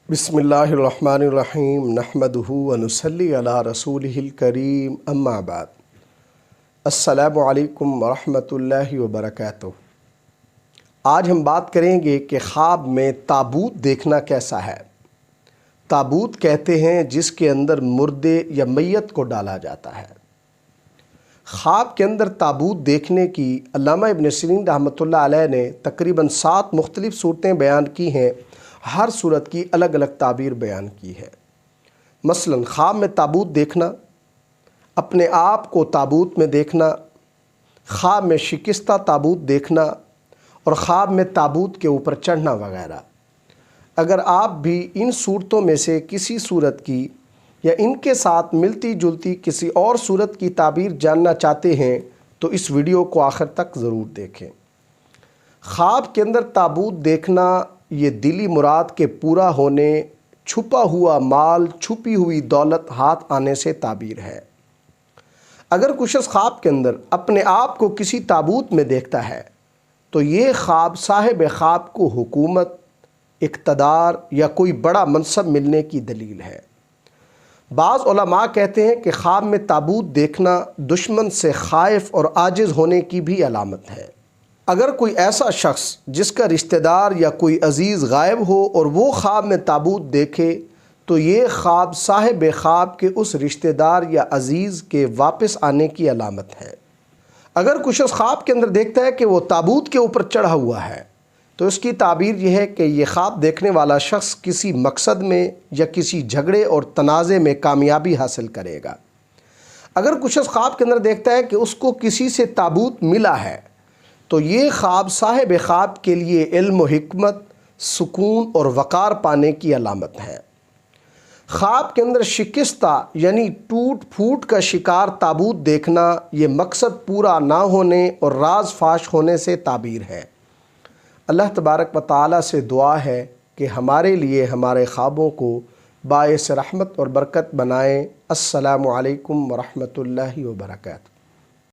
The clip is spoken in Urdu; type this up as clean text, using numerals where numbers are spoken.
بسم اللہ الرحمن الرحیم نحمدہ ونصلی علی رسولہ الکریم اما بعد السلام علیکم ورحمۃ اللہ وبرکاتہ۔ آج ہم بات کریں گے کہ خواب میں تابوت دیکھنا کیسا ہے۔ تابوت کہتے ہیں جس کے اندر مردے یا میت کو ڈالا جاتا ہے۔ خواب کے اندر تابوت دیکھنے کی علامہ ابن سیرین رحمۃ اللہ علیہ نے تقریباً 7 مختلف صورتیں بیان کی ہیں۔ ہر صورت کی الگ الگ تعبیر بیان کی ہے۔ مثلا خواب میں تابوت دیکھنا، اپنے آپ کو تابوت میں دیکھنا، خواب میں شکستہ تابوت دیکھنا اور خواب میں تابوت کے اوپر چڑھنا وغیرہ۔ اگر آپ بھی ان صورتوں میں سے کسی صورت کی یا ان کے ساتھ ملتی جلتی کسی اور صورت کی تعبیر جاننا چاہتے ہیں تو اس ویڈیو کو آخر تک ضرور دیکھیں۔ خواب کے اندر تابوت دیکھنا یہ دلی مراد کے پورا ہونے، چھپا ہوا مال، چھپی ہوئی دولت ہاتھ آنے سے تعبیر ہے۔ اگر کچھ شخص خواب کے اندر اپنے آپ کو کسی تابوت میں دیکھتا ہے تو یہ خواب صاحب خواب کو حکومت، اقتدار یا کوئی بڑا منصب ملنے کی دلیل ہے۔ بعض علماء کہتے ہیں کہ خواب میں تابوت دیکھنا دشمن سے خائف اور عاجز ہونے کی بھی علامت ہے۔ اگر کوئی ایسا شخص جس کا رشتہ دار یا کوئی عزیز غائب ہو اور وہ خواب میں تابوت دیکھے تو یہ خواب صاحب خواب کے اس رشتہ دار یا عزیز کے واپس آنے کی علامت ہے۔ اگر کچھ شخص خواب کے اندر دیکھتا ہے کہ وہ تابوت کے اوپر چڑھا ہوا ہے تو اس کی تعبیر یہ ہے کہ یہ خواب دیکھنے والا شخص کسی مقصد میں یا کسی جھگڑے اور تنازع میں کامیابی حاصل کرے گا۔ اگر کچھ شخص خواب کے اندر دیکھتا ہے کہ اس کو کسی سے تابوت ملا ہے تو یہ خواب صاحب خواب کے لیے علم و حکمت، سکون اور وقار پانے کی علامت ہے۔ خواب کے اندر شکستہ یعنی ٹوٹ پھوٹ کا شکار تابوت دیکھنا یہ مقصد پورا نہ ہونے اور راز فاش ہونے سے تعبیر ہے۔ اللہ تبارک و تعالیٰ سے دعا ہے کہ ہمارے لیے ہمارے خوابوں کو باعث رحمت اور برکت بنائیں۔ السلام علیکم ورحمۃ اللہ وبرکاتہ۔